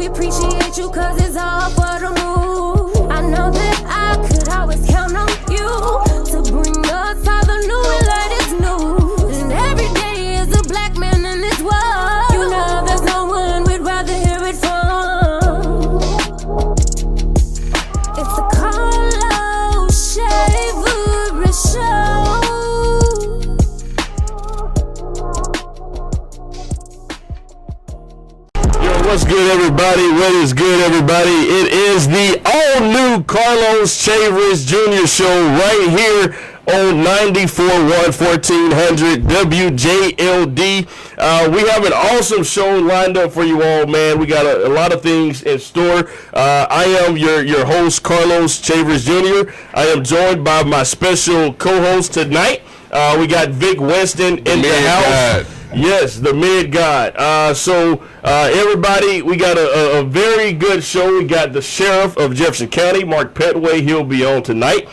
we appreciate you cause it's all for the move. I know that I could always count on you to bring us all the new and latest news. And every day is a black man in this world. You know there's no one we'd rather hear it from. It's the Carlos Chaverst Show. What's good, everybody? What is good, everybody? It is the all-new Carlos Chaverst Jr. Show right here on 94.1 1400 WJLD. We have an awesome show lined up for you all, man. We got a lot of things in store. I am your host, Carlos Chaverst Jr. I am joined by my special co-host tonight. We got Vic Winston in the house. God. Yes, the mid god. So everybody, we got a very good show. We got the sheriff of Jefferson County, Mark Pettway. He'll be on tonight.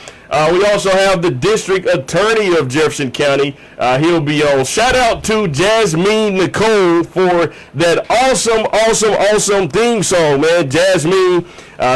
We also have the district attorney of Jefferson County. He'll be on. Shout out to Jasmine Nicole for that awesome theme song, man. Jasmine,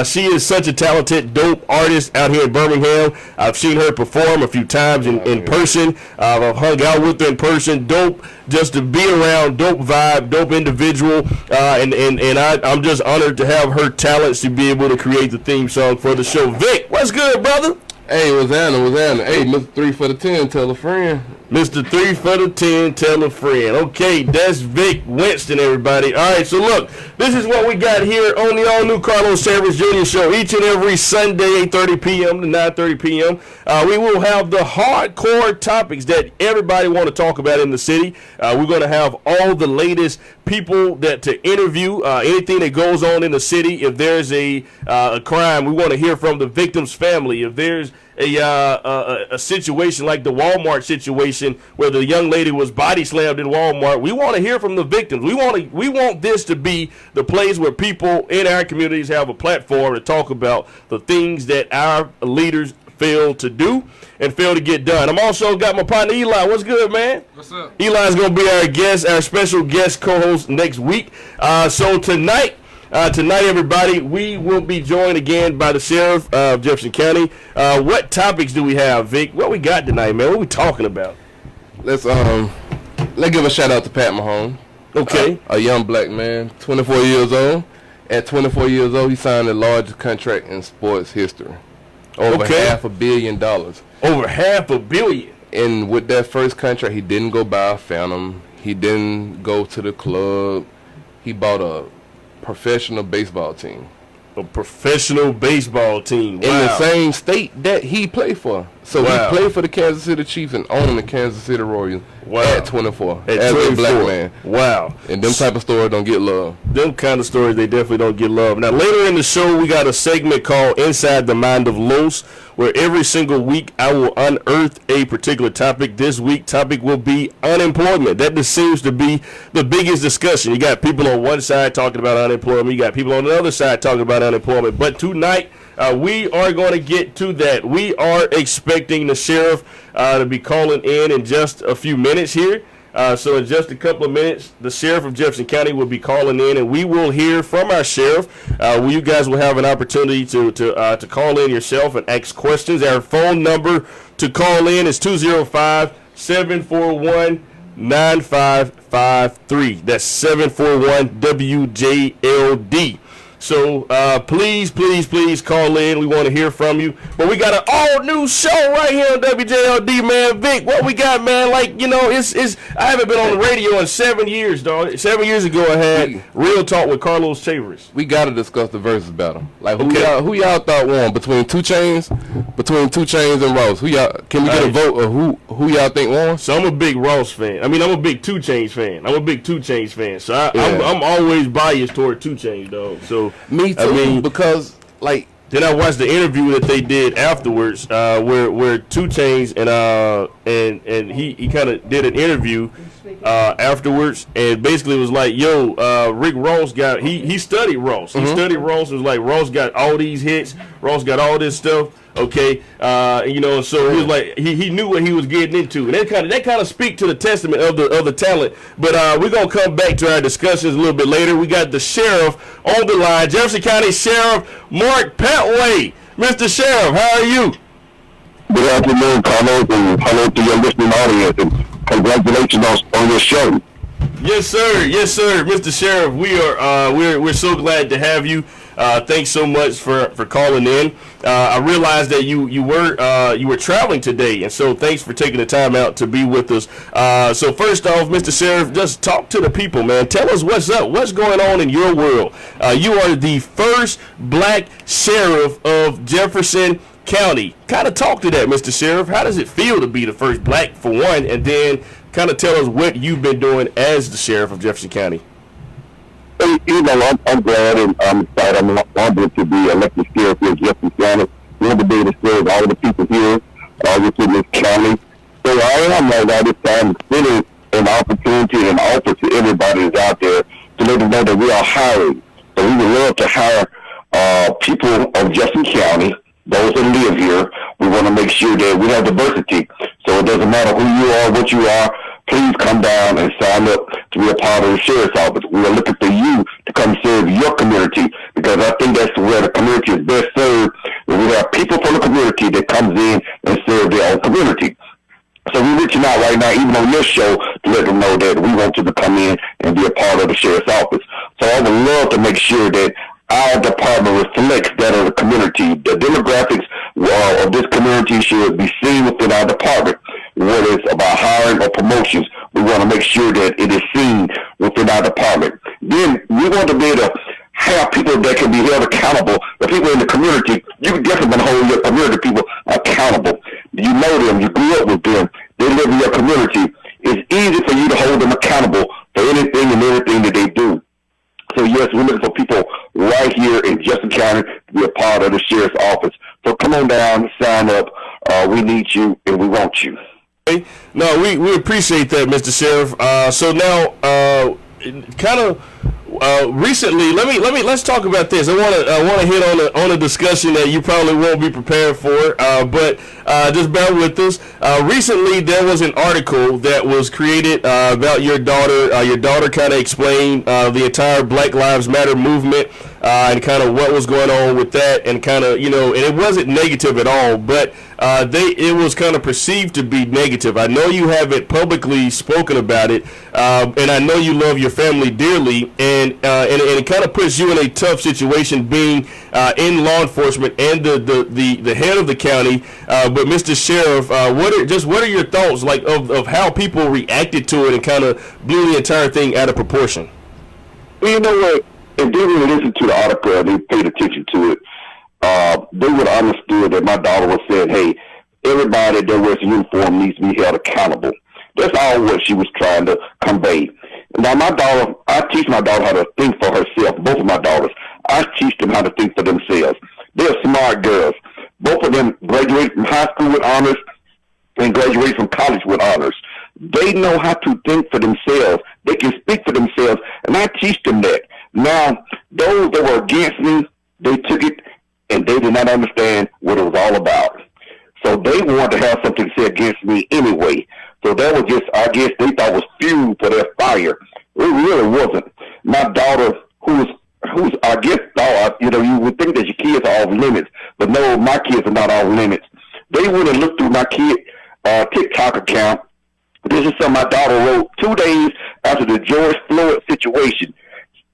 she is such a talented, dope artist out here in Birmingham. I've seen her perform a few times in person. I've hung out with her in person. Dope just to be around, dope vibe, dope individual. And I'm just honored to have her talents to be able to create the theme song for the show. Vic, what's good, brother? Hey, what's happening? Hey, Mr. 3 for the 10, tell a friend. Mr. 3 for the 10, tell a friend. Okay, that's Vic Winston, everybody. All right, so look, this is what we got here on the all-new Carlos Chaverst Jr. Show. Each and every Sunday, 8:30 p.m. to 9:30 p.m. We will have the hardcore topics that everybody want to talk about in the city. We're going to have all the latest people that to interview, anything that goes on in the city. If there's a crime, we want to hear from the victim's family. If there's a situation like the Walmart situation where the young lady was body slammed in Walmart, we want to hear from the victims. We want this to be the place where people in our communities have a platform to talk about the things that our leaders fail to do and fail to get done. I'm also got my partner Eli. What's good, man? What's up? Eli's gonna be our guest, our special guest co-host next week. So tonight, everybody, we will be joined again by the sheriff of Jefferson County. What topics do we have, Vic? What we got tonight, man? What we talking about? Let's give a shout out to Pat Mahomes. Okay. A young black man, 24 years old. At 24 years old, he signed the largest contract in sports history. Over $500 million. Over $500 million. And with that first contract, he didn't go buy a Phantom. He didn't go to the club. He bought a professional baseball team. A professional baseball team. Wow. In the same state that he played for. So he played for the Kansas City Chiefs and owned the Kansas City Royals at 24. As a black man. Wow. And them type of stories don't get love. Them kind of stories, they definitely don't get love. Now, later in the show, we got a segment called Inside the Mind of Los, where every single week I will unearth a particular topic. This week, topic will be unemployment. That just seems to be the biggest discussion. You got people on one side talking about unemployment. You got people on the other side talking about unemployment. But tonight, we are going to get to that. We are expecting the sheriff to be calling in just a few minutes here. So in just a couple of minutes, the sheriff of Jefferson County will be calling in, and we will hear from our sheriff. You guys will have an opportunity to call in yourself and ask questions. Our phone number to call in is 205-741-9553. That's 741 WJLD. So please call in. We want to hear from you. But we got an all-new show right here on WJLD, man. Vic, what we got, man? Like, you know, it's I haven't been on the radio in 7 years, dog. 7 years ago, I had Real Talk with Carlos Chaverst. We got to discuss the versus battle. Like, who y'all thought won between 2 Chainz and Ross? Can we get a vote of who y'all think won? So I'm a big Ross fan. I mean, I'm a big 2 Chainz fan. So I'm always biased toward 2 Chainz, dog. So me too, because like then I watched the interview that they did afterwards, where 2 Chainz and he kind of did an interview afterwards, and basically was like, Rick Ross he studied Ross. He studied Ross. It was like Ross got all these hits. Ross got all this stuff. Okay, so he was like he knew what he was getting into, and that kind of speak to the testament of the talent. But we're gonna come back to our discussions a little bit later. We got the sheriff on the line, Jefferson County Sheriff Mark Pettway. Mr. Sheriff, how are you? Good afternoon, Carlos, and hello to your listening audience, and congratulations on your show. Yes, sir, Mr. Sheriff. We are we're so glad to have you. Thanks so much for calling in. I realized that you were traveling today, and so thanks for taking the time out to be with us. So first off, Mr. Sheriff, just talk to the people, man. Tell us what's up. What's going on in your world? You are the first black sheriff of Jefferson County. Kind of talk to that, Mr. Sheriff. How does it feel to be the first black, for one, and then kind of tell us what you've been doing as the sheriff of Jefferson County? You know, I'm glad and I'm excited. I'm honored to be elected sheriff here in Jefferson County. We have to be able to serve all the people here within this county. So I am right now this time extending an opportunity and an offer to everybody that's out there to let them know that we are hiring. So we would love to hire people of Jefferson County, those that live here. We want to make sure that we have diversity. So it doesn't matter who you are, what you are. Please come down and sign up to be a part of the sheriff's office. We are looking for you to come serve your community, because I think that's where the community is best served. We have people from the community that comes in and serve their own community. So we're reaching out right now, even on this show, to let them know that we want you to come in and be a part of the sheriff's office. So I would love to make sure that our department reflects that of the community. The demographics of this community should be seen within our department. Whether it's about hiring or promotions, we want to make sure that it is seen within our department. Then we want to be able to have people that can be held accountable. The people in the community, you definitely can hold your community people accountable. You know them, you grew up with them, they live in your community. It's easy for you to hold them accountable for anything and everything that they do. So yes, we're looking for people right here in Jefferson County to be a part of the sheriff's office. So come on down, sign up. We need you and we want you. No, we appreciate that, Mr. Sheriff. So now, recently, let's talk about this. I want to hit on a discussion that you probably won't be prepared for, but just bear with us. Recently, there was an article that was created about your daughter. Your daughter kind of explained the entire Black Lives Matter movement and kind of what was going on with that, and kind of and it wasn't negative at all, but it was kind of perceived to be negative. I know you haven't publicly spoken about it, and I know you love your family dearly, and it kind of puts you in a tough situation being in law enforcement and the head of the county. But Mr. Sheriff, what are your thoughts of how people reacted to it and kind of blew the entire thing out of proportion? Well, you know what? If they really listened to the article and they paid attention to it, they would have understood that my daughter was saying, hey, everybody that wears a uniform needs to be held accountable. That's all what she was trying to convey. Now, my daughter, I teach my daughter how to think for herself, both of my daughters. I teach them how to think for themselves. They're smart girls. Both of them graduate from high school with honors and graduate from college with honors. They know how to think for themselves. They can speak for themselves, and I teach them that. Now, those that were against me, they took it, and they did not understand what it was all about. So they wanted to have something to say against me anyway. So that was just, I guess they thought was fuel for their fire. It really wasn't. My daughter, who's I guess, you would think that your kids are off limits, but no, my kids are not off limits. They went and looked through my kid TikTok account. This is something my daughter wrote 2 days after the George Floyd situation.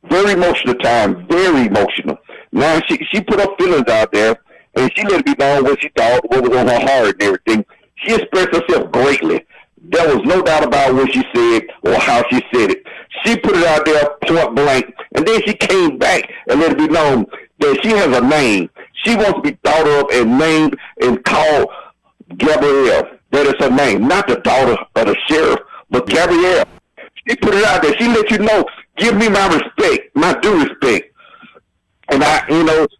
Very emotional time, very emotional. Now, she put her feelings out there, and she let it be known what she thought, what was on her heart and everything. She expressed herself greatly. There was no doubt about what she said or how she said it. She put it out there point blank, and then she came back and let it be known that she has a name. She wants to be thought of and named and called Gabrielle. That is her name, not the daughter of the sheriff, but Gabrielle. She put it out there. She let you know, give me my respect, my due respect. And I,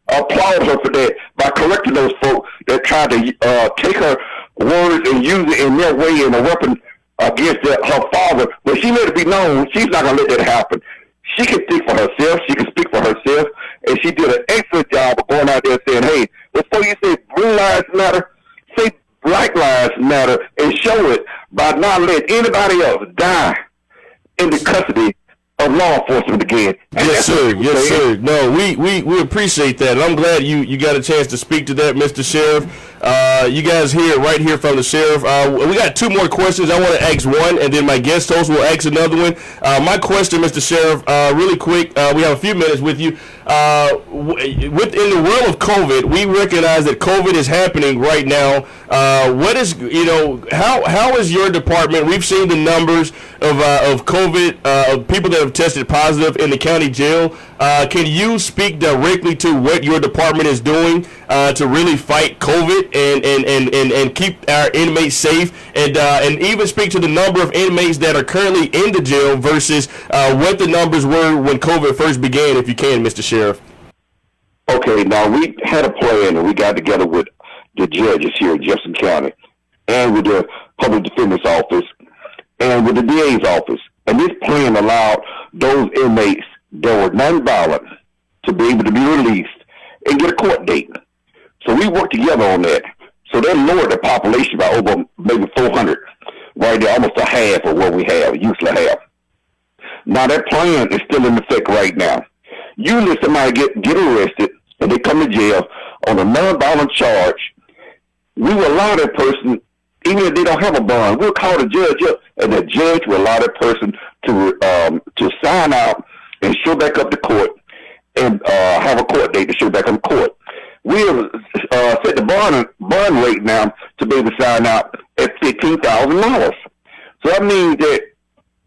applaud her for that by correcting those folks that tried to take her words and use it in their way in a weapon against her father. But she let it be known she's not going to let that happen. She can think for herself. She can speak for herself. And she did an excellent job of going out there saying, hey, before you say Blue Lives matter and show it by not letting anybody else die in the custody of law enforcement again. And yes, sir. Yes, sir. No, we appreciate that. And I'm glad you got a chance to speak to that, Mr. Sheriff. You guys hear it right here from the sheriff. We got two more questions. I want to ask one, and then my guest host will ask another one. My question, Mr. Sheriff, really quick. We have a few minutes with you. Within the world of COVID, we recognize that COVID is happening right now. What is, how is your department? We've seen the numbers of COVID, of people that have tested positive in the county jail. Can you speak directly to what your department is doing to really fight COVID and keep our inmates safe, and even speak to the number of inmates that are currently in the jail versus what the numbers were when COVID first began, if you can, Mr. Sheriff? Okay, now we had a plan, and we got together with the judges here in Jefferson County and with the public defender's office and with the DA's office. And this plan allowed those inmates that were nonviolent to be able to be released and get a court date. So we worked together on that. So that lowered the population by over maybe 400. Right there, almost a half of what we have, usually have. Now that plan is still in effect right now. Usually somebody get arrested and they come to jail on a nonviolent charge. We will allow that person, even if they don't have a bond, we'll call the judge up, and the judge will allow that person to sign out and show back up to court and have a court date to show back up to court. We have set the bond rate now to be able to sign out at $15,000. So that means that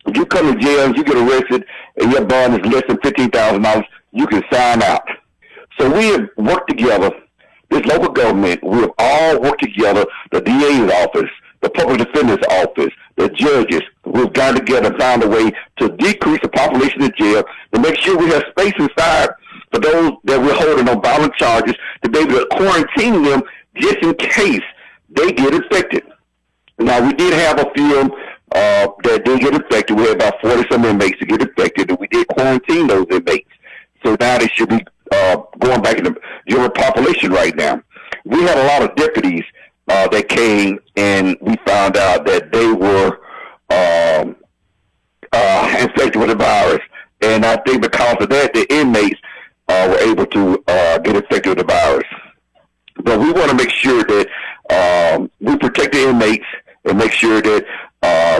if you come to jail and you get arrested and your bond is less than $15,000, you can sign out. So we have worked together, this local government, we have all worked together, the DA's office, the public defender's office, the judges. We've got together and found a way to decrease the population in jail, to make sure we have space inside for those that we're holding on violent charges, to be able to quarantine them just in case they get infected. Now, we did have a few that did get infected. We had about 40-some inmates to get infected, and we did quarantine those inmates. So now they should be going back in the general population right now. We had a lot of deputies that came, and we found out that they were infected with the virus. And I think because of that, the inmates were able to get infected with the virus. But we want to make sure that we protect the inmates and make sure that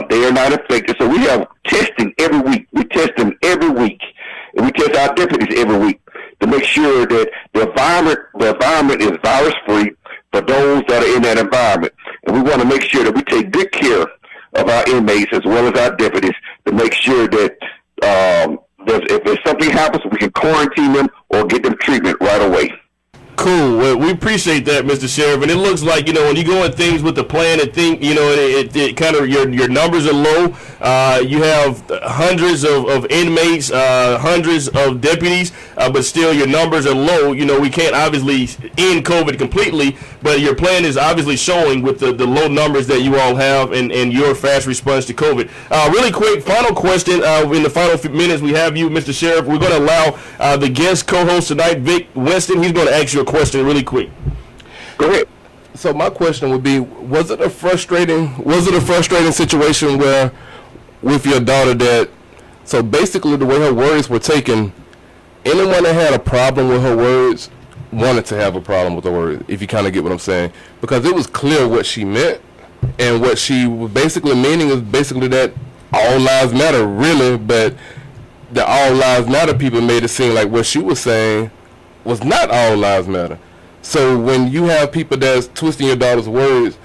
they are not infected. So we have testing every week. We test them every week. And we test our deputies every week to make sure that the environment is virus-free for those that are in that environment. And we want to make sure that we take good care of our inmates as well as our deputies to make sure that if something happens, we can quarantine them or get them treatment right away. Cool. Well, we appreciate that, Mr. Sheriff. And it looks like, when you go in things with the plan and think, it kind of, your numbers are low. You have hundreds of inmates, hundreds of deputies, but still your numbers are low. We can't obviously end COVID completely, but your plan is obviously showing with the low numbers that you all have and your fast response to COVID. Really quick, final question. In the final few minutes we have you, Mr. Sheriff. We're going to allow the guest co-host tonight, Winston. He's going to ask you a question really quick. Go ahead. So my question would be, was it a frustrating situation where with your daughter that, so basically the way her words were taken, anyone that had a problem with her words wanted to have a problem with her words, if you kind of get what I'm saying, because it was clear what she meant, and what she was basically meaning is basically that all lives matter, really, but the all lives matter people made it seem like what she was saying was not all lives matter. So when you have people that's twisting your daughter's words,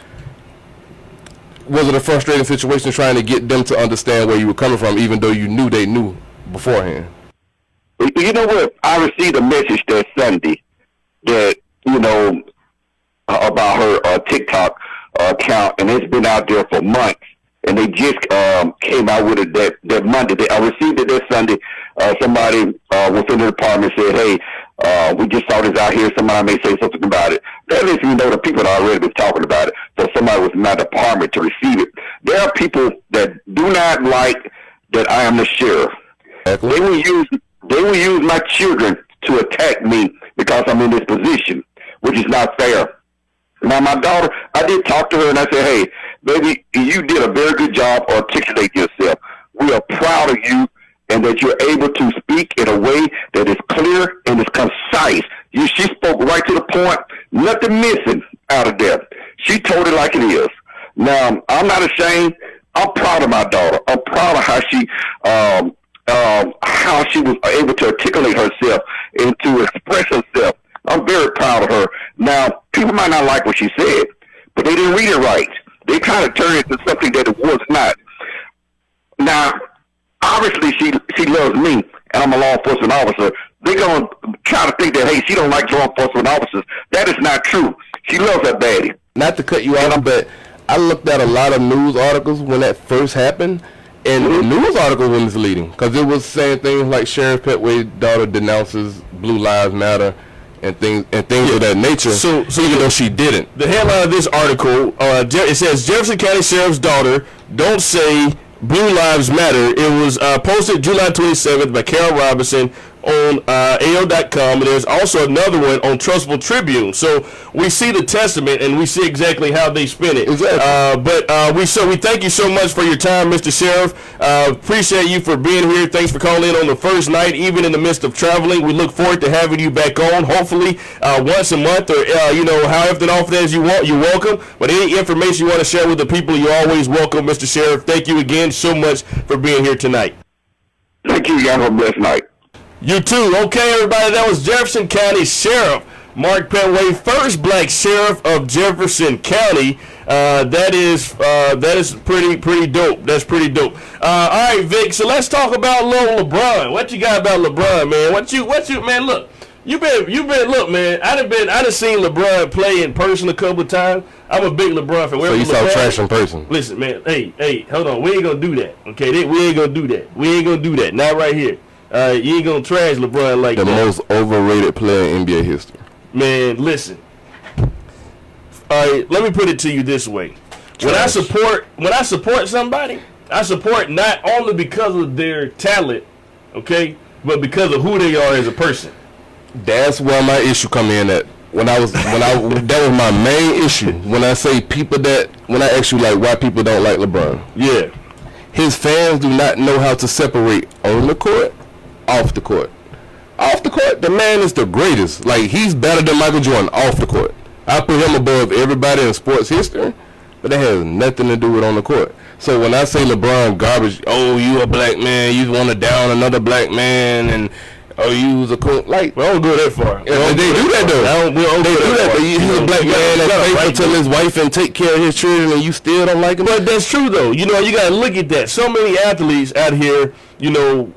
was it a frustrating situation trying to get them to understand where you were coming from, even though you knew they knew beforehand? You know what? I received a message that Sunday that, about her TikTok account, and it's been out there for months. And they just came out with it that Monday. I received it that Sunday. Somebody within the department said, hey, we just saw this out here. Somebody may say something about it. That lets me know that people had already been talking about it. So somebody was in my department to receive it. There are people that do not like that I am the sheriff. Exactly. They will use my children to attack me because I'm in this position, which is not fair. Now, my daughter, I did talk to her, and I said, hey, baby, you did a very good job articulating yourself. We are proud of you and that you're able to speak in a way that is clear and is concise. She spoke right to the point, nothing missing out of there. She told it like it is. Now, I'm not ashamed. I'm proud of my daughter. I'm proud of how she was able to articulate herself and to express herself. I'm very proud of her. Now, people might not like what she said, but they didn't read it right. They kind of turned it into something that it was not. Now, obviously, she loves me, and I'm a law enforcement officer. They're going to try to think that, hey, she don't like law enforcement officers. That is not true. She loves her daddy. Not to cut you off, but I looked at a lot of news articles when that first happened, and the news articles were misleading because it was saying things like Sheriff Pettway's daughter denounces Blue Lives Matter and things of that nature. So even though she didn't. The headline of this article, it says Jefferson County Sheriff's daughter don't say Blue Lives Matter. It was posted July 27th by Carol Robinson on AO.com, and there's also another one on Trustful Tribune. So we see the testament, and we see exactly how they spin it. Exactly. But we thank you so much for your time, Mr. Sheriff. Appreciate you for being here. Thanks for calling in on the first night, even in the midst of traveling. We look forward to having you back on, hopefully once a month or however often as you want. You're welcome. But any information you want to share with the people, you're always welcome, Mr. Sheriff. Thank you again so much for being here tonight. Thank you. Y'all have a blessed night. You too. Okay, everybody, that was Jefferson County Sheriff Mark Pettway, first black sheriff of Jefferson County. That is pretty dope. That's pretty dope. All right, Vic. So let's talk about little LeBron. What you got about LeBron, man? What you man? Look, you been look, man. I done seen LeBron play in person a couple of times. I'm a big LeBron fan. So you saw trash in person? Listen, man. Hey, hold on. We ain't gonna do that. Okay, we ain't gonna do that. We ain't gonna do that. Not right here. You ain't gonna trash LeBron like the that. most overrated player in NBA history. Man, listen. All right, let me put it to you this way: when I support somebody, I support not only because of their talent, okay, but because of who they are as a person. That's where my issue come in at. That was my main issue. When I ask you like why people don't like LeBron. Yeah. His fans do not know how to separate on the court, off the court. Off the court, the man is the greatest. Like, he's better than Michael Jordan off the court. I put him above everybody in sports history, but that has nothing to do with on the court. So when I say LeBron garbage, oh, you a black man, you want to down another black man, and oh, you was a cool, like, we don't go that far. Yeah, they do that though. They do that. He's a black man that's faithful to his wife and take care of his children, and you still don't like him. But that's true though. You know, you gotta look at that. So many athletes out here, you know,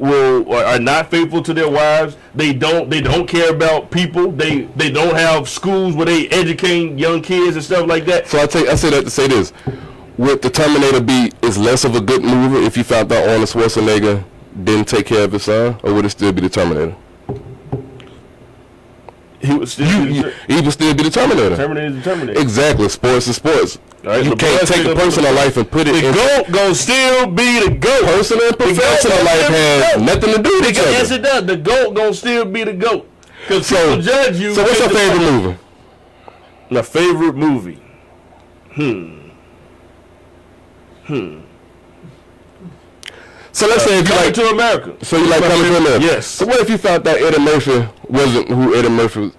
are not faithful to their wives. They don't care about people. They don't have schools where they educate young kids and stuff like that. So I say that to say this: would the Terminator be is less of a good movie if you found out Arnold Schwarzenegger didn't take care of his son, or would it still be the Terminator? He would still be the Terminator. Terminator is the Terminator. Exactly. Sports is sports. Right, you can't take a personal life and put it in. The GOAT gonna still be the GOAT. Personal and professional life has nothing to do with each other. Yes, it does. The GOAT gonna still be the GOAT. Because people judge you. So what's your favorite movie? My favorite movie? So let's say if you Coming like to America. So you like Coming to America? Yes. So what if you found out Eddie Murphy wasn't who Eddie Murphy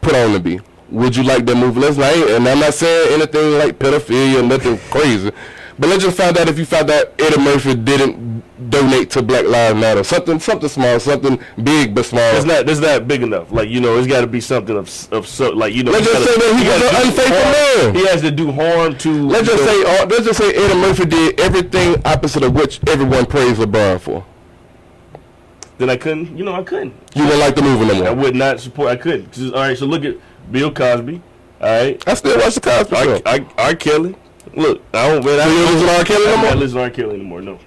put on to be? Would you like that movie? And I'm not saying anything like pedophilia or nothing crazy, but let's just find out if you found out Eddie Murphy didn't donate to Black Lives Matter, something small, something big but small. It's not big enough. Like, you know, it's got to be something of like, you know. Let's just say that he was an unfaithful man. He has to do harm to. Let's just say Eddie Murphy did everything opposite of which everyone praised LeBron for. Then I couldn't. You wouldn't like the movie no more. I would not support. I couldn't. All right. So look at Bill Cosby. All right. I still watch the Cosby Show. R. Kelly. Look, I don't. Man, so you don't listen to R. Kelly no more? I don't listen to R. Kelly anymore. No.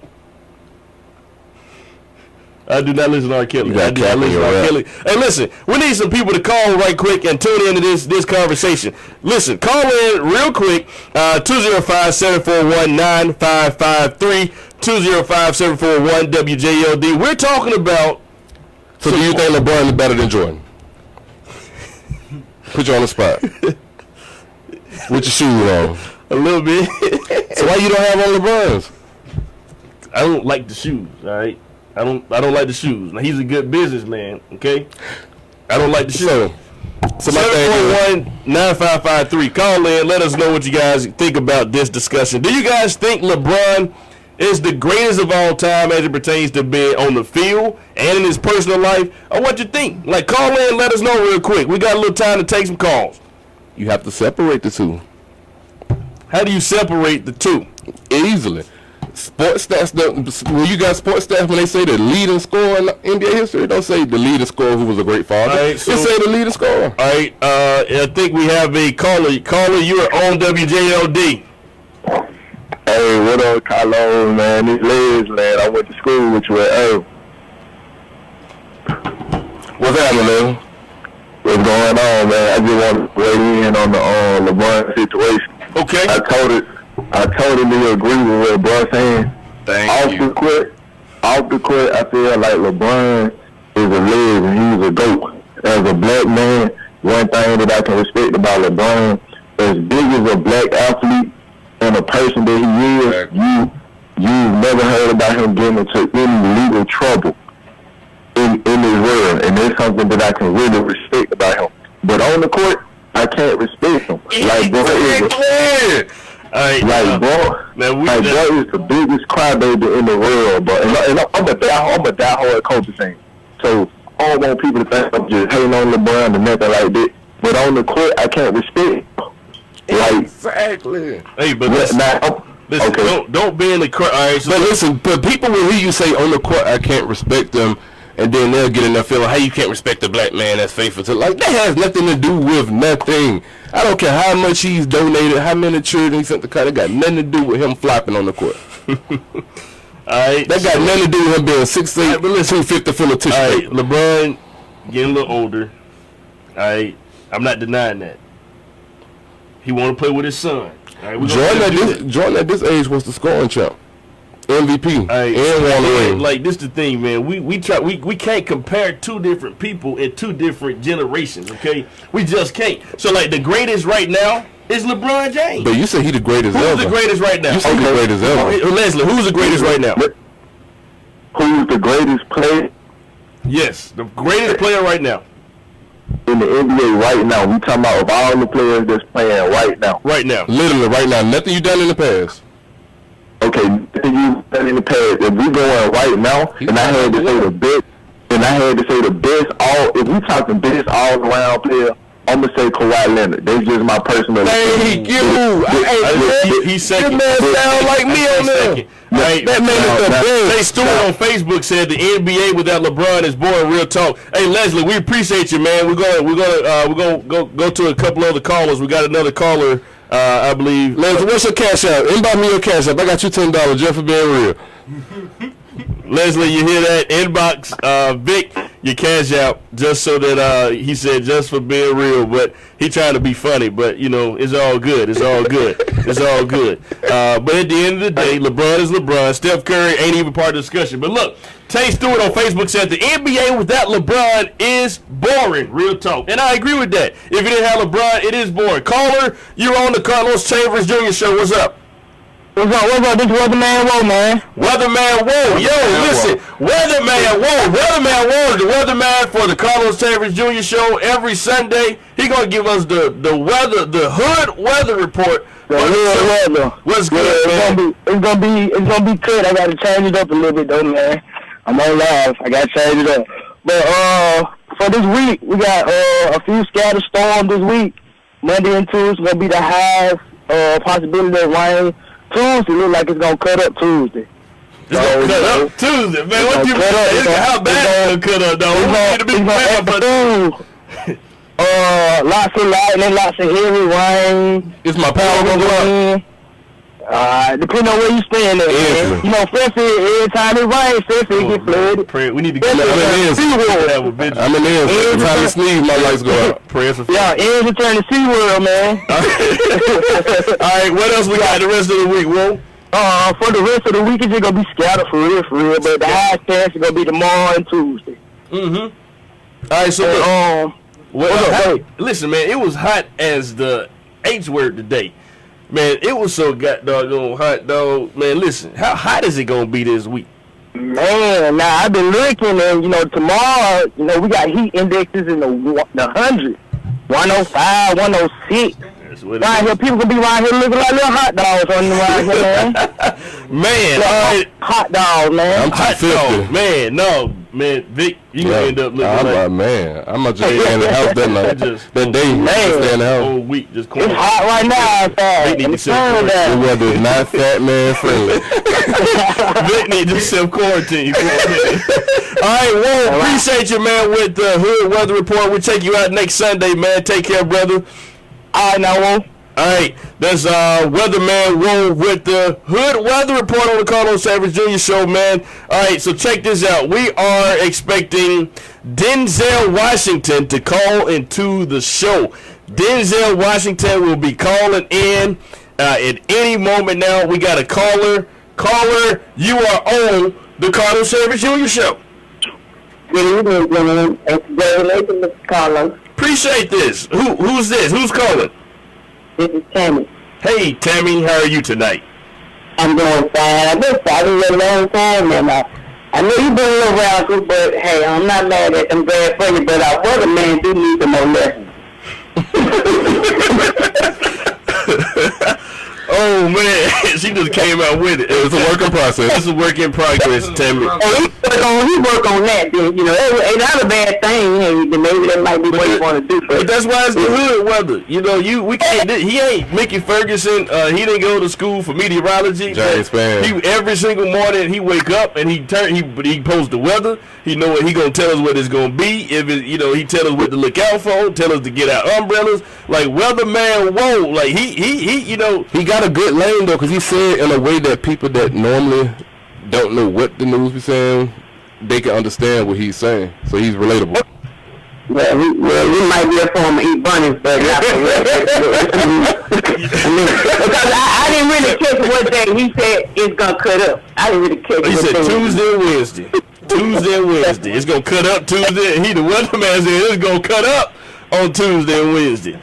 I do not listen to R. Kelly. I do not listen to R. Kelly. Hey, listen, we need some people to call right quick and tune into this conversation. Listen, call in real quick, 205-741-9553, 205-741-WJLD. We're talking about... So do you think LeBron is better than Jordan? Put you on the spot. With your shoes on. A little bit. So why you don't have on LeBron's? I don't like the shoes, all right? I don't like the shoes. Now, he's a good businessman, okay? I don't like the shoes. So my 741-9553. Call in. Let us know what you guys think about this discussion. Do you guys think LeBron is the greatest of all time as it pertains to being on the field and in his personal life? Or what you think? Like, call in. Let us know real quick. We got a little time to take some calls. You have to separate the two. How do you separate the two? Easily. Sports stats, when you got sports stats, when they say the leading scorer in NBA history, don't say the leading scorer who was a great father. Right, so, just say the leading scorer. All right, I think we have a caller. Caller, you are on WJLD. Hey, what up, Carlos, man? This Liz, man. I went to school with you at Irv. What's happening, man? What's going on, man? I just want to weigh in on the LeBron situation. Okay. I totally agree with what Bro saying. Thank you. Off the court, I feel like LeBron is a legend. He's a GOAT. As a black man, one thing that I can respect about LeBron, as big as a black athlete and a person that he is, you've never heard about him getting into any legal trouble in this world, and that's something that I can really respect about him. But on the court, I can't respect him. Like, bro, bro is the biggest crybaby in the world, but and I'm a diehard Kobe fan. So I don't want people to think I'm just hating on LeBron and nothing like that. But on the court, I can't respect him. Exactly. Hey, but listen, okay. Don't be in the court. All right, so but listen, but people will hear you say on the court, I can't respect them. And then they'll get in there feeling, how you can't respect a black man that's faithful to, like, that has nothing to do with nothing. I don't care how much he's donated, how many children he sent to cut. It got nothing to do with him flopping on the court. All right. That got nothing to do with him being 6'8", 250 full of tissue. All right, LeBron getting a little older. All right, I'm not denying that. He want to play with his son. All right, Jordan at this age was the scoring champ. MVP. Right, and like this the thing, man. We can't compare two different people in two different generations. Okay, we just can't. So like the greatest right now is LeBron James. But you say he the greatest ever. Who's the greatest right now? You say he the greatest ever. Leslie, who's the greatest right now? Who's the greatest player? Yes, the greatest player right now in the NBA right now. We talking about of all the players that's playing right now. Right now, literally right now. Nothing you done in the past. Okay, you said in the past, if we going right now, and I had to say the best, if we talking best all around player, I'm gonna say Kawhi Leonard. That's just my personal opinion. Thank you. He's second. That man sound like me on there. Right. That man is the best. Hey, Stewart on Facebook said the NBA without LeBron is boring. Real talk. Hey, Leslie, we appreciate you, man. We're gonna go to a couple other callers. We got another caller. I believe. Leslie, what's your cash out? Inbox me your cash out. I got you $10 just for being real. Leslie, you hear that? Inbox Vic your cash out just so that he said just for being real, but he trying to be funny. But you know, it's all good. It's all good. It's all good. But at the end of the day, LeBron is LeBron. Steph Curry ain't even part of the discussion. But look, Tay Stewart on Facebook said the NBA without LeBron is boring. Real talk, and I agree with that. If you didn't have LeBron, it is boring. Caller, you're on the Carlos Chaverst Jr. Show. What's up? What's up? This Weatherman Woe, man. Weatherman Woe. Yo, listen. Weatherman Woe. Weatherman Woe is the weatherman for the Carlos Chaverst Jr. Show every Sunday. He going to give us the weather, the hood weather report. The hood weather. What's good, man? It's gonna be good. I got to change it up a little bit, though, man. I'm on live. I got to change it up. But for this week, we got a few scattered storms this week. Monday and Tuesday going to be the highest possibility of rain. Tuesday look like it's gonna cut up Tuesday. It's gonna cut up Tuesday, man. What you mean? How bad it's gonna cut up, though? We need to be prepared for lots of lightning, lots of heavy rain. Is my power gonna go out? Depending on where you stand at, man. You know, especially every time it rains, especially it get flooded. We need to get I'm in there. Every time you sneeze, my lights go out. Prayers for yeah, it's return to SeaWorld, man. All right, what else we got the rest of the week, Will? For the rest of the week, it's just gonna be scattered for real. But the highest chance is gonna be tomorrow and Tuesday. All right, so hey, listen, man, it was hot as the H word today. Man, it was so goddamn hot, dog. Man, listen, how hot is it gonna be this week? Man, now I've been looking, and tomorrow, we got heat indexes in the hundreds, 105, 106. Right here, people gonna be right here looking like little hot dogs on the right here, man. Man, all right. Hot dog, man. I'm Hot dog, man. No, man, Vic, you gonna end up looking like man. I'm not just in the house that night. That day, man. Just stay in the house. whole week just It's hot right now outside. Vic need to The weather is not fat man friendly. Vic need to self-quarantine. All right, well, appreciate you, man, with the Hood Weather Report. We'll check you out next Sunday, man. Take care, brother. All right, now, Wolf. All right, that's Weatherman Wolf with the Hood Weather Report on the Carlos Chaverst Jr. Show, man. All right, so check this out. We are expecting Denzel Washington to call into the show. Denzel Washington will be calling in at any moment now. We got a caller. Caller, you are on the Carlos Chaverst Jr. Show. Good evening, gentlemen. Congratulations, Mr. Carlos. Appreciate this. Who's this? Who's calling? This is Tammy. Hey, Tammy, how are you tonight? I'm doing fine. I've been following you a long time, and I know you've been a little radical, but hey, I'm not mad at them. Glad for you, but our weatherman do need some more lessons. Oh man, she just came out with it. It's a work in process. It's a work in progress, Tammy. Oh, he work on that, then, ain't not a bad thing. Hey, maybe that might be what you want to do. But that's why it's the hood weather. We can't. He ain't Mickey Ferguson. He didn't go to school for meteorology. Jasper. Every single morning he wake up and he posts the weather. He know what he gonna tell us what it's gonna be. If it, he tell us what to look out for. Tell us to get our umbrellas. Like weatherman, whoa! Like he got a good lane though, because he said in a way that people that normally don't know what the news be saying, they can understand what he's saying. So he's relatable. Well, he might be a former eat bunnies, but not for real. Because I didn't really catch what day he said it's gonna cut up. I didn't really catch. He said Tuesday and Wednesday. Tuesday and Wednesday. It's gonna cut up Tuesday. He the weatherman said it's gonna cut up on Tuesday and Wednesday.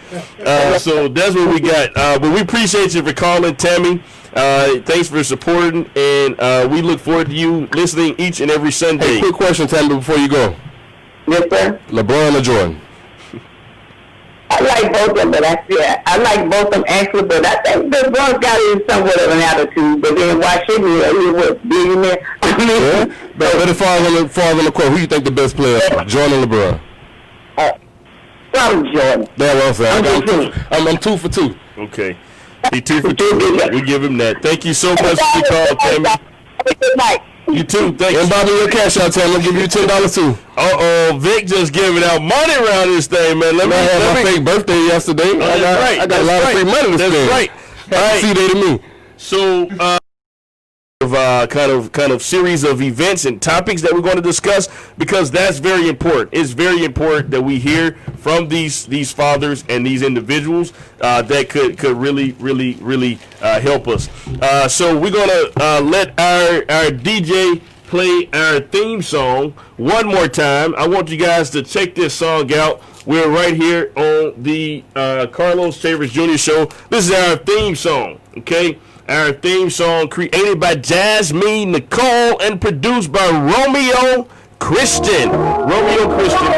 So that's what we got. But we appreciate you for calling, Tammy. Thanks for supporting, and we look forward to you listening each and every Sunday. Hey, quick question, Tammy, before you go. Yes, sir. LeBron or Jordan? I like both of them, but I like both of them actually, but I think LeBron's got in somewhat of an attitude, but then why shouldn't he? He was billionaire. Yeah. But as far as on the court, who you think the best player is? Jordan or LeBron? Probably Jordan. That's what I'm saying. I'm 2 for 2. Okay. He 2 for 2. We give him that. Thank you so much for the call, Tammy. Have a good night. You too. Thank you. And Bobby, your cash out, Tammy. I'll give you $10 too. Vic just giving out money around this thing, man. I had my fake birthday yesterday. I got a lot of free money to spend. That's right. Happy day to me. So, kind of series of events and topics that we're going to discuss, because that's very important. It's very important that we hear from these fathers and these individuals that could really help us. So we're gonna let our DJ play our theme song one more time. I want you guys to check this song out. We're right here on the Carlos Chaverst Jr. Show. This is our theme song, okay? Our theme song created by Jasmine Nicole and produced by Romeo Christian. Romeo Christian.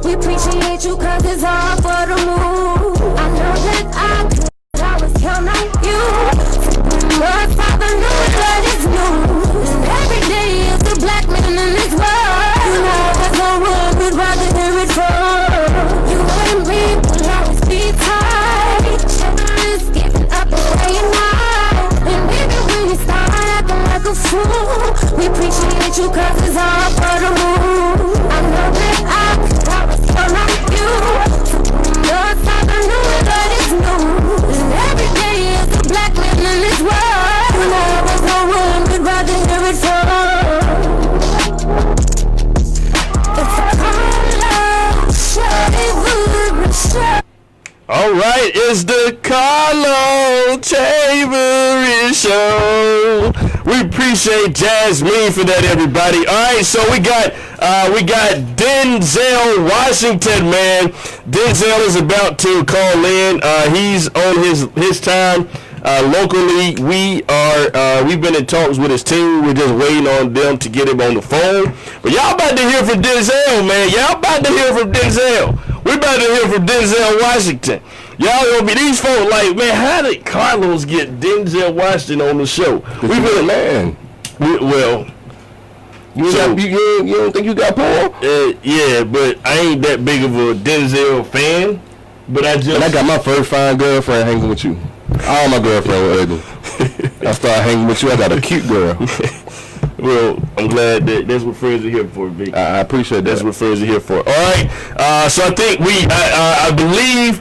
We appreciate you cause it's all for the move. I know that I could always count on you to bring us all the new that is new. And every day is a black man in this world. You know there's no one we'd rather hear it from. You and me will always be tight. Chaverst giving up day and night. And baby when you start acting like a fool, we appreciate you cause it's all for the move. I know that I could always count on you to bring us all the new that is new. And every day is a black man in this world. You know there's no one we'd rather hear it from. It's a Carlos is the Carlos Chaverst Show. We appreciate Jasmine for that, everybody. All right, so we got Denzel Washington, man. Denzel is about to call in. He's on his time. Locally, we've been in talks with his team. We're just waiting on them to get him on the phone. But y'all about to hear from Denzel, man. Y'all about to hear from Denzel. We're about to hear from Denzel Washington. Y'all gonna be these folks like, man, how did Carlos get Denzel Washington on the show? We been a man. You don't think you got Paul? Yeah, but I ain't that big of a Denzel fan. But I got my first fine girlfriend hanging with you. All my girlfriends were ugly. I started hanging with you. I got a cute girl. Well, I'm glad that's what friends are here for, Vic. I appreciate that. That's what friends are here for. All right. So I think I believe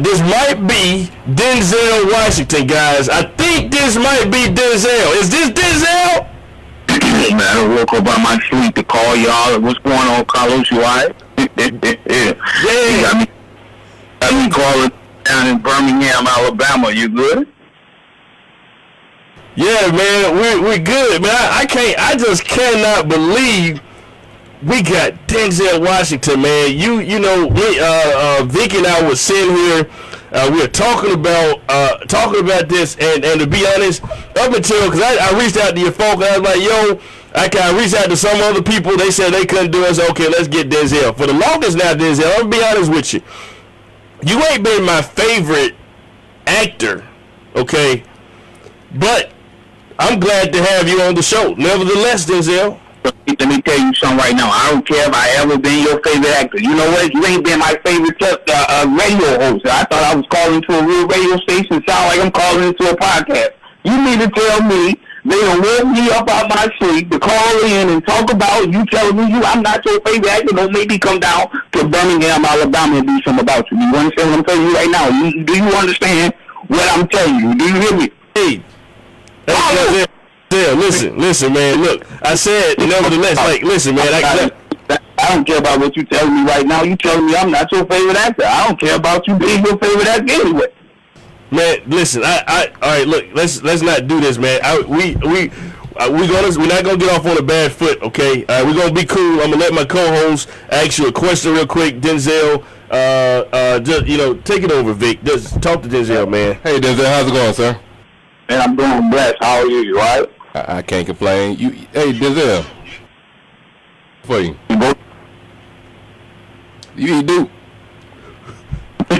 this might be Denzel Washington, guys. I think this might be Denzel. Is this Denzel? Man, I woke up out my sleep to call y'all. What's going on, Carlos? You all right? Yeah. I mean, calling down in Birmingham, Alabama. You good? Yeah, man, we're good, man. I just cannot believe we got Denzel Washington, man. You know, Vic and I was sitting here, we were talking about this, and to be honest, up until because I reached out to your folk, I was like, yo, I reached out to some other people. They said they couldn't do it. So okay, let's get Denzel. For the longest now, Denzel, I'm gonna be honest with you. You ain't been my favorite actor, okay? But I'm glad to have you on the show. Nevertheless, Denzel. Let me tell you something right now. I don't care if I ever been your favorite actor. You know what? You ain't been my favorite radio host. I thought I was calling to a real radio station. Sound like I'm calling into a podcast. You need to tell me they done woke me up out my sleep to call in and talk about you telling me I'm not your favorite actor. Don't make me come down to Birmingham, Alabama and do something about you. You understand what I'm telling you right now? Do you understand what I'm telling you? Do you hear me? Hey, listen, man. Look, I said, nevertheless, like, listen, man. I don't care about what you telling me right now. You telling me I'm not your favorite actor. I don't care about you being your favorite actor anyway. Man, listen. All right. Look, let's not do this, man. We're not gonna get off on a bad foot, okay? We're gonna be cool. I'm gonna let my co-host ask you a question real quick, Denzel. Just take it over, Vic. Just talk to Denzel, man. Hey, Denzel, how's it going, sir? Man, I'm doing blessed. How are you? You all right? I can't complain. Hey, Denzel. For you. You do. I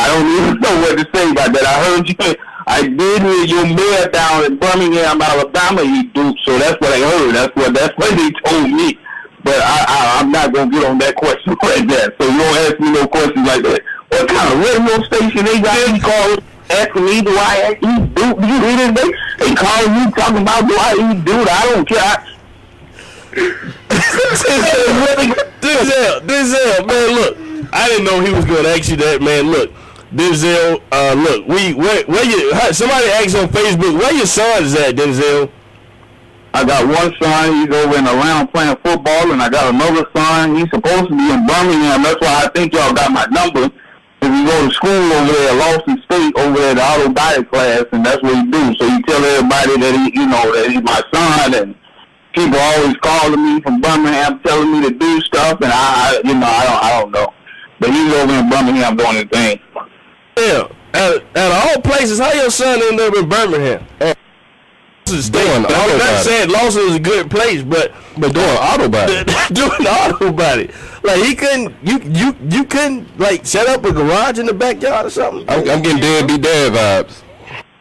don't even know what to say about that. I heard you. I did hear your mayor down in Birmingham, Alabama. He do. So that's what I heard. That's what they told me. But I'm not gonna get on that question right there. So you don't ask me no questions like that. What kind of radio station they got? He called asking me, do I actually do? Do you hear this? They calling you talking about do I eat dude? I don't care. Denzel, man, look. I didn't know he was going to ask you that, man. Look, Denzel, look, somebody asked on Facebook, where your sons at, Denzel? I got one son, he's over in Atlanta playing football, and I got another son, he's supposed to be in Birmingham. That's why I think y'all got my number. If you go to school over there, Lawson State, over there, the auto body class, and that's what he do. So you tell everybody that that he's my son, and people always calling me from Birmingham, telling me to do stuff, and I don't know. But he's over in Birmingham doing his thing. Yeah, out of all places, how your son ended up in Birmingham? I'm not saying Lawson is a good place, but doing auto body. Doing auto body. Like he couldn't, you couldn't like set up a garage in the backyard or something. I'm getting deadbeat dad vibes.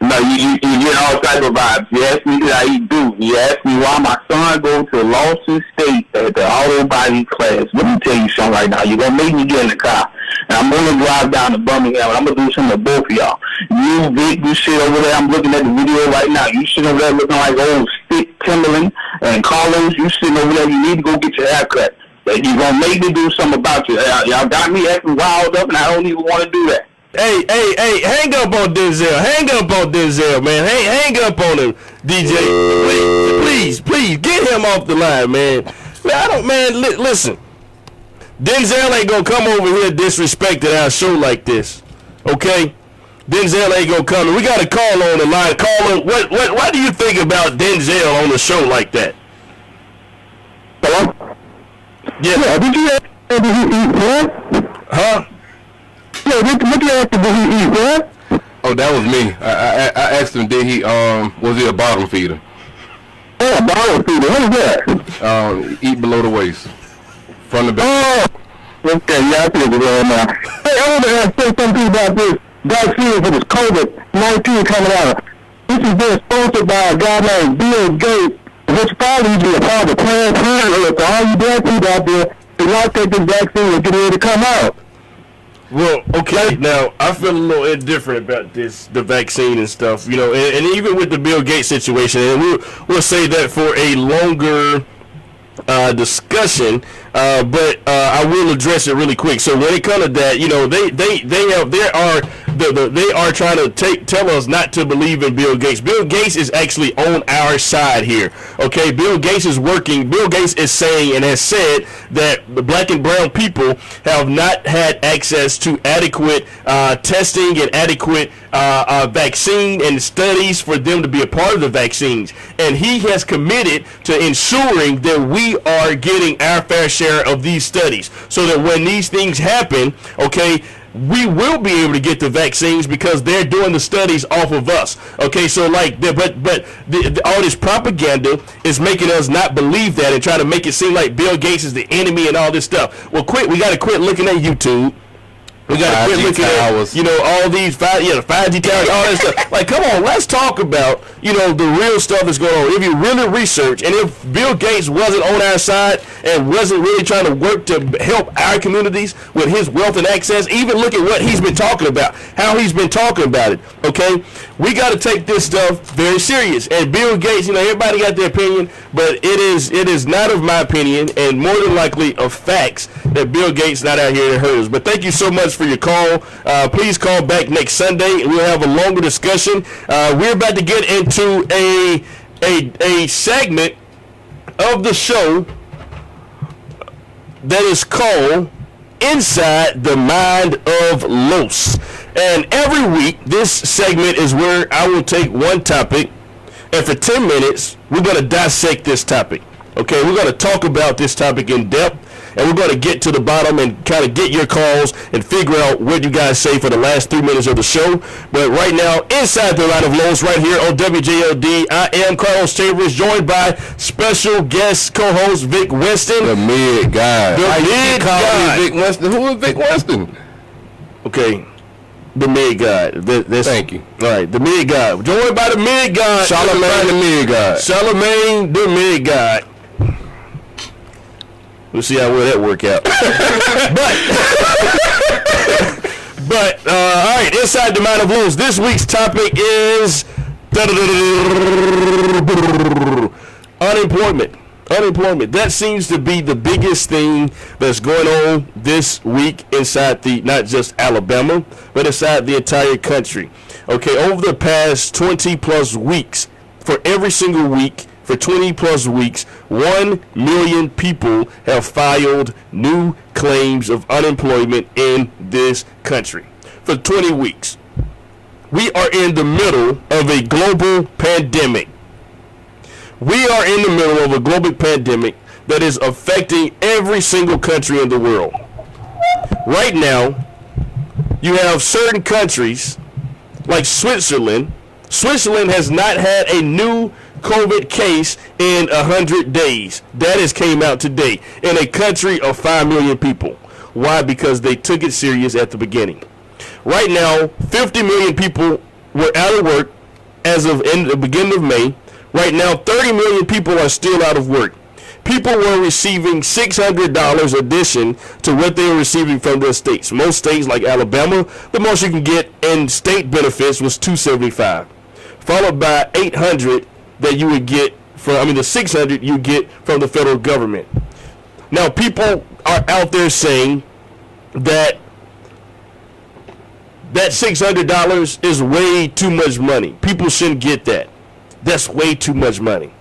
No, you get all type of vibes. You ask me how he do. You ask me why my son go to Lawson State at the auto body class. Let me tell you something right now. You're going to make me get in the car. And I'm going to drive down to Birmingham, and I'm going to do something to both of y'all. You, Vic, you sit over there. I'm looking at the video right now. You sit over there looking like old stick Timberland. And Carlos, you sitting over there. You need to go get your hair cut. You're going to make me do something about you. Y'all got me acting wild up, and I don't even want to do that. Hey, hang up on Denzel. Hang up on Denzel, man. Hang up on him, DJ. Please, get him off the line, man. Listen. Denzel ain't gonna come over here disrespecting our show like this. Okay? Denzel ain't gonna come. We got a call on the line. Caller, what do you think about Denzel on the show like that? Hello? Yeah. Did you ask him, did he eat what? Huh? Yeah, what you ask him, did he eat what? Oh, that was me. I asked him, did he was he a bottom feeder? Oh, bottom feeder. What is that? Eat below the waist, from the back. Oh, okay, yeah, I feel it right now. Hey, I want to say something about this vaccine for this COVID-19 coming out. This is being sponsored by a guy named Bill Gates, which probably be a part of Planned Parenthood. So all you black people out there do not take this vaccine and get ready to come out. Well, okay, now, I feel a little indifferent about the vaccine and stuff, you know, and even with the Bill Gates situation, and we'll say that for a longer discussion, but I will address it really quick. So when it comes to that, you know, they are trying to tell us not to believe in Bill Gates. Bill Gates is actually on our side here. Okay, Bill Gates is working. Bill Gates is saying and has said that the black and brown people have not had access to adequate testing and adequate vaccine and studies for them to be a part of the vaccines. And he has committed to ensuring that we are getting our fair share of these studies, so that when these things happen, okay, we will be able to get the vaccines because they're doing the studies off of us. Okay, so like, but all this propaganda is making us not believe that and try to make it seem like Bill Gates is the enemy and all this stuff. Well, we got to quit looking at YouTube. We got to quit looking at, you know, all these 5G towers, all that stuff. Like, come on, let's talk about, you know, the real stuff that's going on. If you really research, and if Bill Gates wasn't on our side and wasn't really trying to work to help our communities with his wealth and access, even look at what he's been talking about, how he's been talking about it, okay? We got to take this stuff very serious. And Bill Gates, you know, everybody got their opinion, but it is not of my opinion, and more than likely of facts, that Bill Gates not out here to hurt us. But thank you so much for your call. Please call back next Sunday. We'll have a longer discussion. We're about to get into a segment of the show that is called Inside the Mind of Los. And every week, this segment is where I will take one topic, and for 10 minutes, we're going to dissect this topic. Okay, we're going to talk about this topic in depth, and we're going to get to the bottom and kind of get your calls and figure out what you guys say for the last 3 minutes of the show. But right now, Inside the Line of Loans, right here on WJLD, I am Carlos Chaverst, joined by special guest co-host Vic Winston. The mid guy. The mid guy. Vic Winston. Who is Vic Winston? Okay, the mid guy. Thank you. All right, the mid guy. Joined by the mid guy. Charlemagne the mid guy. Charlemagne the mid guy. We'll see how well that work out. but all right, Inside the Mind of Loans. This week's topic is unemployment. Unemployment. That seems to be the biggest thing that's going on this week inside not just Alabama, but inside the entire country. Okay, over the past 20 plus weeks, for every single week, for 20 plus weeks, 1 million people have filed new claims of unemployment in this country. For 20 weeks. We are in the middle of a global pandemic. We are in the middle of a global pandemic that is affecting every single country in the world. Right now, you have certain countries like Switzerland. Switzerland has not had a new COVID case in 100 days. That has came out today in a country of 5 million people. Why? Because they took it serious at the beginning. Right now, 50 million people were out of work as of in the beginning of May. Right now, 30 million people are still out of work. People were receiving $600 addition to what they were receiving from their states. Most states like Alabama, the most you can get in state benefits was $275, followed by $800 that you would get from, the $600 you get from the federal government. Now, people are out there saying that $600 is way too much money. People shouldn't get that. That's way too much money.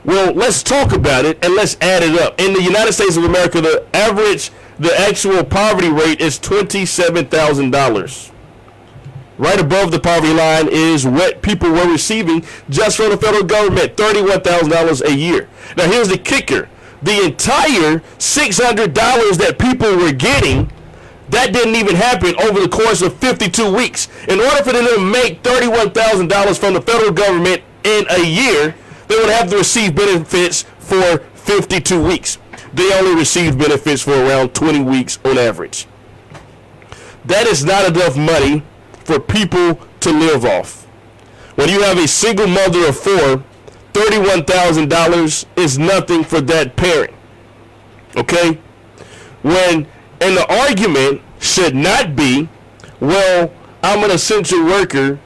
Well, let's talk about it and let's add it up. In the United States of America, the average the actual poverty rate is $27,000. Right above the poverty line is what people were receiving just from the federal government, $31,000 a year. Now here's the kicker. The entire $600 that people were getting, that didn't even happen over the course of 52 weeks. In order for them to make $31,000 from the federal government in a year, they would have to receive benefits for 52 weeks. They only received benefits for around 20 weeks on average. That is not enough money for people to live off. When you have a single mother of four, $31,000 is nothing for that parent. Okay? And the argument should not be, well, I'm an essential worker,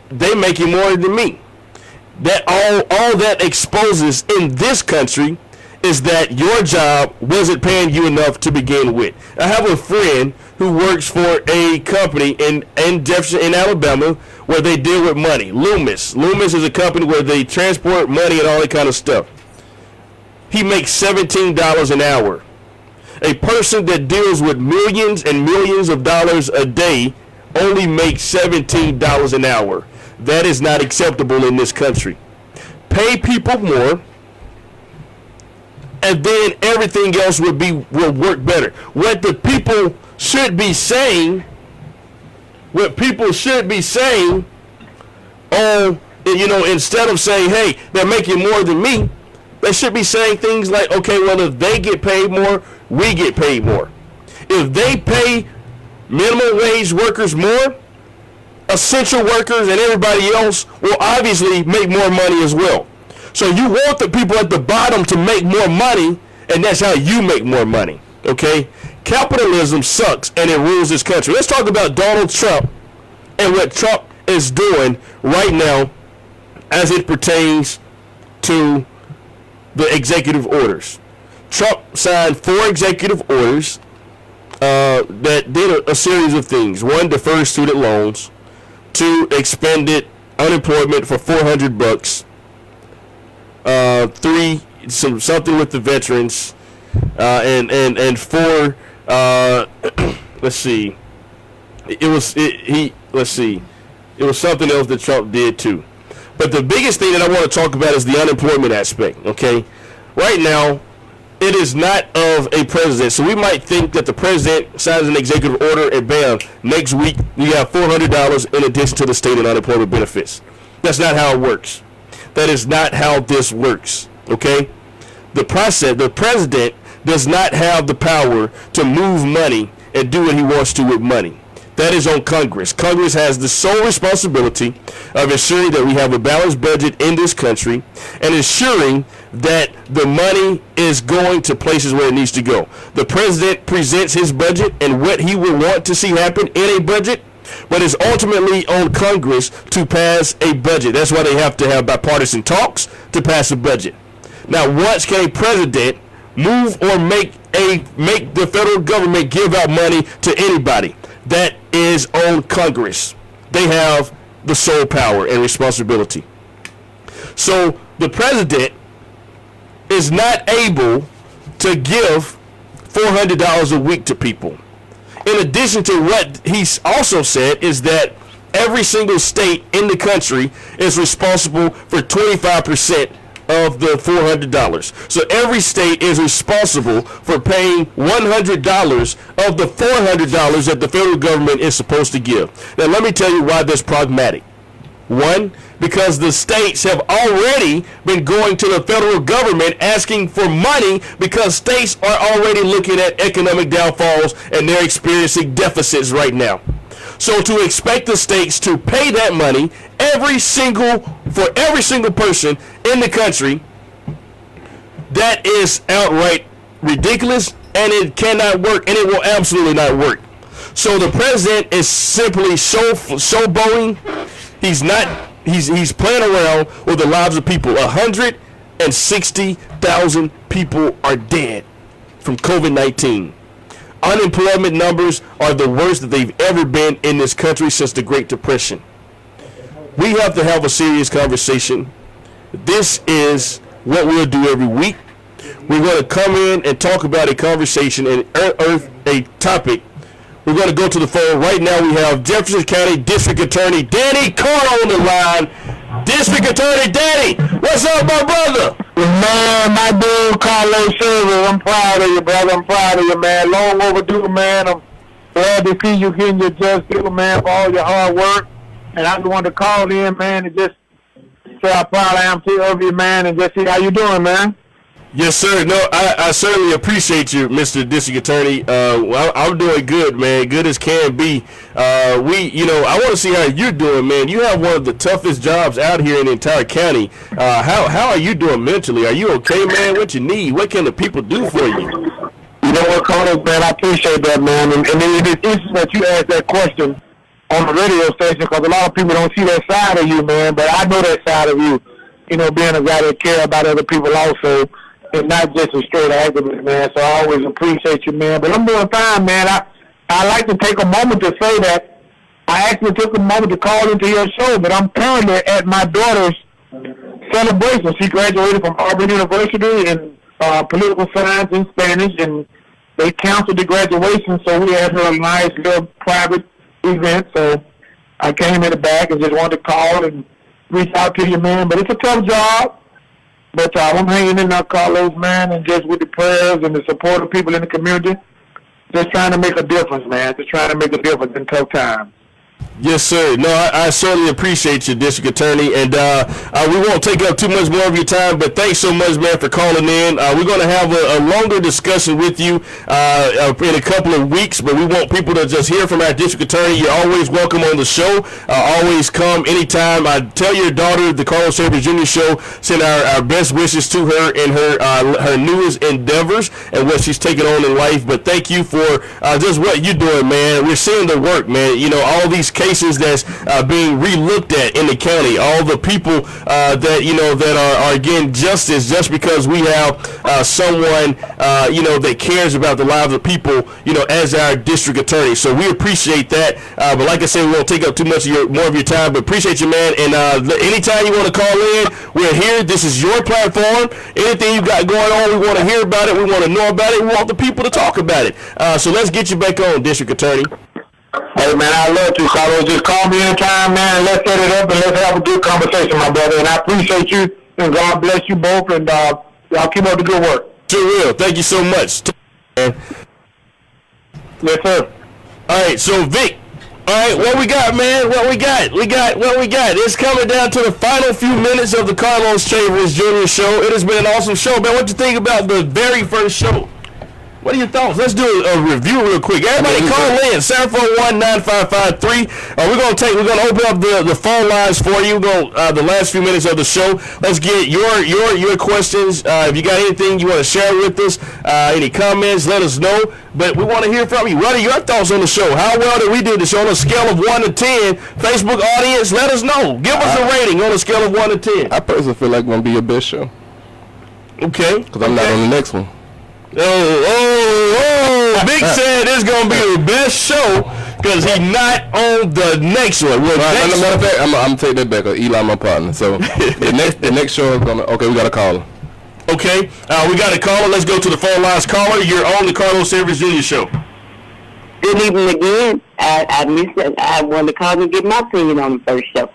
they making more than me. That all that exposes in this country is that your job wasn't paying you enough to begin with. I have a friend who works for a company in Jefferson, in Alabama, where they deal with money. Loomis is a company where they transport money and all that kind of stuff. He makes $17 an hour. A person that deals with millions and millions of dollars a day only makes $17 an hour. That is not acceptable in this country. Pay people more, and then everything else will work better. What people should be saying, instead of saying, hey, they're making more than me, they should be saying things like, okay, well, if they get paid more, we get paid more. If they pay minimum wage workers more, essential workers and everybody else will obviously make more money as well. So you want the people at the bottom to make more money, and that's how you make more money. Okay? Capitalism sucks, and it rules this country. Let's talk about Donald Trump and what Trump is doing right now as it pertains to the executive orders. Trump signed 4 executive orders that did a series of things. 1, deferred student loans. 2, expanded unemployment for $400. 3, something with the veterans. And 4, let's see. It was something else that Trump did too. But the biggest thing that I want to talk about is the unemployment aspect. Okay, right now it is not of a president, so we might think that the president signs an executive order and bam, next week you have $400 in addition to the state and unemployment benefits. That's not how it works. That is not how this works. Okay, the president does not have the power to move money and do what he wants to with money. That is on Congress. Congress has the sole responsibility of ensuring that we have a balanced budget in this country and ensuring that the money is going to places where it needs to go. The president presents his budget and what he would want to see happen in a budget, but it's ultimately on Congress to pass a budget. That's why they have to have bipartisan talks to pass a budget. Now, once can a president move or make the federal government give out money to anybody? That is on Congress. They have the sole power and responsibility. So the president is not able to give $400 a week to people. In addition to what he's also said is that every single state in the country is responsible for 25% of the $400. So every state is responsible for paying $100 of the $400 that the federal government is supposed to give. Now let me tell you why that's pragmatic. 1, because the states have already been going to the federal government asking for money because states are already looking at economic downfalls and they're experiencing deficits right now. So to expect the states to pay that money for every single person in the country, that is outright ridiculous, and it cannot work, and it will absolutely not work. So the president is simply showboating. He's playing around with the lives of people. 160,000 people are dead from COVID-19. Unemployment numbers are the worst that they've ever been in this country since the Great Depression. We have to have a serious conversation. This is what we'll do every week. We're going to come in and talk about a conversation and unearth a topic. We're going to go to the phone. Right now we have Jefferson County District Attorney Danny Carr on the line. District Attorney Danny, what's up, my brother? Man, my dude, Carlos Chaverst, I'm proud of you, brother. I'm proud of you, man. Long overdue, man. I'm glad to see you getting your just due, man, for all your hard work. And I just wanted to call in, man, and just say how proud I am of you, man, and just see how you doing, man. Yes, sir. No, I certainly appreciate you, Mr. District Attorney. I'm doing good, man. Good as can be. I want to see how you're doing, man. You have one of the toughest jobs out here in the entire county. How are you doing mentally? Are you okay, man? What you need? What can the people do for you? You know what, Carlos, man, I appreciate that, man. And it's interesting that you asked that question on the radio station because a lot of people don't see that side of you, man. But I know that side of you, being a guy that care about other people also. And not just a straight activist, man. So I always appreciate you, man. But I'm doing fine, man. I like to take a moment to say that I actually took a moment to call into your show, but I'm currently at my daughter's celebration. She graduated from Auburn University in political science and Spanish, and they canceled the graduation, so we had her a nice little private event. So I came in the back and just wanted to call and reach out to you, man. But it's a tough job. But I'm hanging in there, Carlos, man, and just with the prayers and the support of people in the community, just trying to make a difference, man. Just trying to make a difference in tough times. Yes, sir. No, I certainly appreciate you, District Attorney, and we won't take up too much more of your time, but thanks so much, man, for calling in. We're going to have a longer discussion with you in a couple of weeks, but we want people to just hear from our District Attorney. You're always welcome on the show. Always come anytime. I tell your daughter, the Carlos Chaverst Jr. Show, send our best wishes to her in her newest endeavors and what she's taking on in life, but thank you for just what you're doing, man. We're seeing the work, man. All these cases that's being re-looked at in the county, all the people that are getting justice just because we have someone that cares about the lives of people as our district attorney. So we appreciate that, but like I said, we won't take up too much more of your time, but appreciate you, man. And anytime you want to call in, we're here. This is your platform. Anything you got going on, we want to hear about it, we want to know about it, we want the people to talk about it. So let's get you back on, District Attorney. Hey, man, I love you, Carlos. Just call me anytime, man, and let's set it up and let's have a good conversation, my brother. And I appreciate you, and God bless you both, and y'all keep up the good work. Sure will. Thank you so much. Yes, sir. All right, so Vic, all right, what we got, man? What we got? It's coming down to the final few minutes of the Carlos Chaverst Jr. Show. It has been an awesome show, man. What you think about the very first show? What are your thoughts? Let's do a review real quick. Everybody call in 741-9553. We're gonna open up the phone lines for you. The last few minutes of the show. Let's get your questions. If you got anything you want to share with us, any comments, let us know. But we want to hear from you. What are your thoughts on the show? How well did we do the show on a scale of 1 to 10? Facebook audience, let us know. Give us a rating on a scale of 1 to 10. I personally feel like it's going to be your best show. Okay. Because I'm not on the next one. Big said it's going to be the best show because he's not on the next one. Well, matter of fact, I'm going to take that back. Eli, my partner. So the next show is going to, okay, we got a caller. Okay, we got a caller. Let's go to the phone lines. Caller, you're on the Carlos Chaverst Jr. Show. Good evening again. I missed it. I wanted to call and get my opinion on the first show.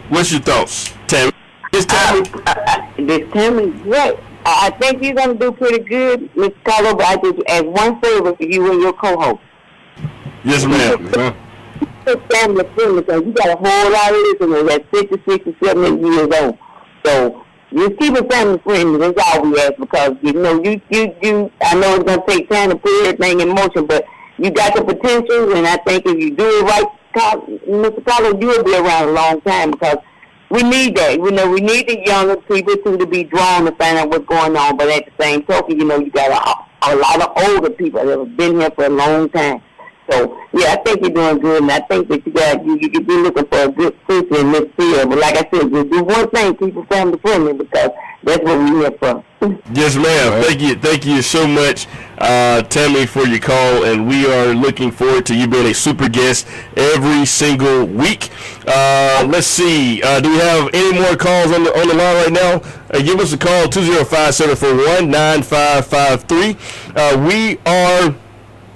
What's your thoughts, Tammy? This Tammy, great. I think you're going to do pretty good, Mr. Carlos, but I just ask one favor for you and your co-host. Yes, ma'am. Family friendly, because you got a whole lot of listeners that's 66 and 70 years old. So just keep it family friendly. That's all we ask, because you I know it's going to take time to put everything in motion, but you got the potential, and I think if you do it right, Mr. Carlos, you'll be around a long time, because we need that. We need the younger people to be drawn to find out what's going on. But at the same token, you got a lot of older people that have been here for a long time. So yeah, I think you're doing good, and I think that you could be looking for a good future in this field. But like I said, just do one thing, keep it family friendly, because that's what we're here for. Yes, ma'am. Right. Thank you so much. Tammy, for your call, and we are looking forward to you being a super guest every single week. Let's see. Do we have any more calls on the line right now? Give us a call, 205-741-9553.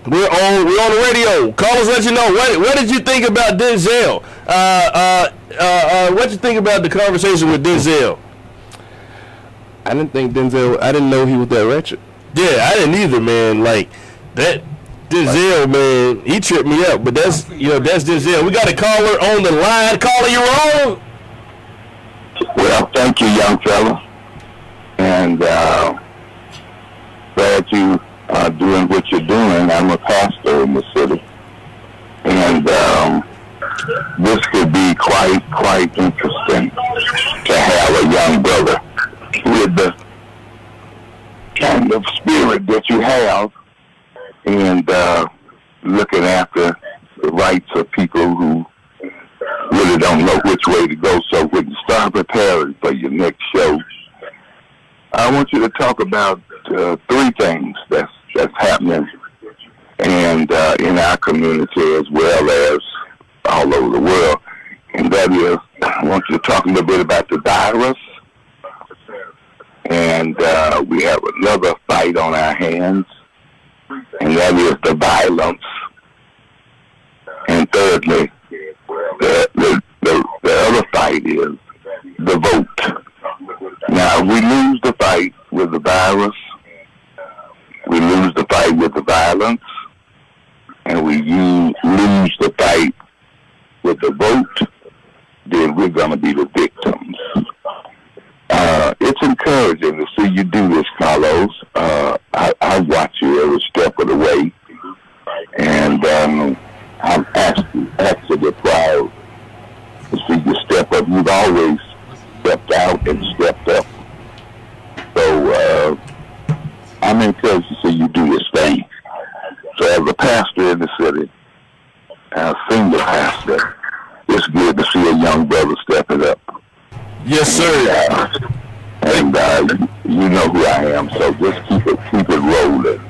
We're on the radio. Call us, let you know. What did you think about Denzel? What did you think about the conversation with Denzel? I didn't know he was that wretched. Yeah, I didn't either, man. Like, that Denzel, man, he tripped me up. But that's Denzel. We got a caller on the line. Caller, you're on. Well, thank you, young fella. And glad you are doing what you're doing. I'm a pastor in the city. And this could be quite interesting to have a young brother with the kind of spirit that you have and looking after the rights of people who really don't know which way to go. So when you start preparing for your next show, I want you to talk about 3 things that's happening and in our community as well as all over the world. And that is, I want you to talk a little bit about the virus. And we have another fight on our hands, and that is the violence. And thirdly, the other fight is the vote. Now, we lose the fight with the virus, we lose the fight with the violence, and we lose the fight with the vote, then we're going to be the victims. It's encouraging to see you do this, Carlos. I watch you every step of the way, and I'm actually proud to see you step up. You've always stepped out and stepped up. So I'm encouraged to see you do this thing. So as a pastor in the city, a senior pastor, it's good to see a young brother stepping up. Yes, sir. And you know who I am, so just keep it rolling.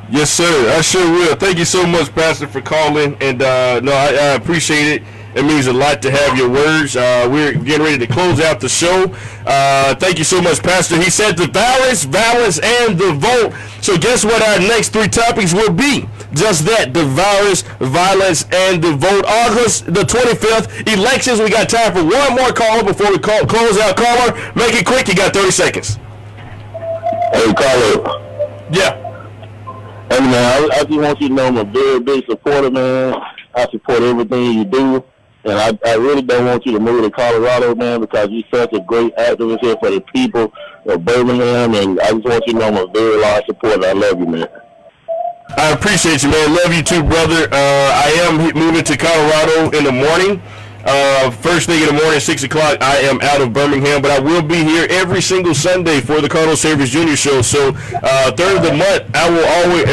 Yes, sir. I sure will. Thank you so much, Pastor, for calling. And I appreciate it. It means a lot to have your words. We're getting ready to close out the show. Thank you so much, Pastor. He said the virus, violence, and the vote. So guess what our next 3 topics will be? Just that, the virus, violence, and the vote. August the 25th, elections. We got time for one more caller before we close out. Caller, make it quick. You got 30 seconds. Hey, caller. Yeah. Hey, man, I just want you to know I'm a very big supporter, man. I support everything you do. And I really don't want you to move to Colorado, man, because you're such a great activist here for the people of Birmingham. And I just want you to know I'm a very large supporter. I love you, man. I appreciate you, man. Love you too, brother. I am moving to Colorado in the morning. First thing in the morning, 6 o'clock, I am out of Birmingham, but I will be here every single Sunday for the Carlos Chaverst Jr. Show. So third of the month,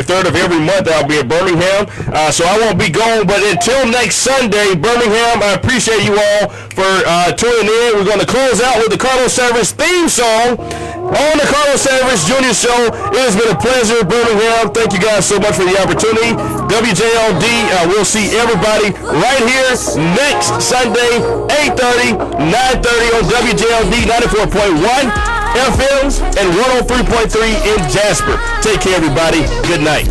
third of every month, I'll be in Birmingham. So I won't be gone, but until next Sunday, Birmingham, I appreciate you all for tuning in. We're going to close out with the Carlos Chaverst theme song on the Carlos Chaverst Jr. Show. It has been a pleasure, Birmingham. Thank you guys so much for the opportunity. WJLD, we'll see everybody right here next Sunday, 8:30, 9:30 on WJLD 94.1 FMs and 103.3 in Jasper. Take care, everybody. Good night.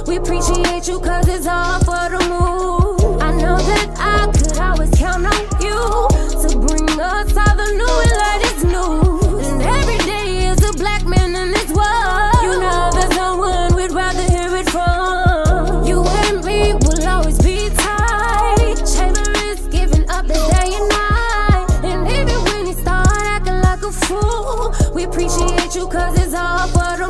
We appreciate you cause it's all for the move. I know that I could always count on you to bring us all the new and latest news. And every day is a black man in this world. You know there's no one we'd rather hear it from. You and me will always be tight. Chaverst giving up the day and night. And even when he start acting like a fool, we appreciate you cause it's all for the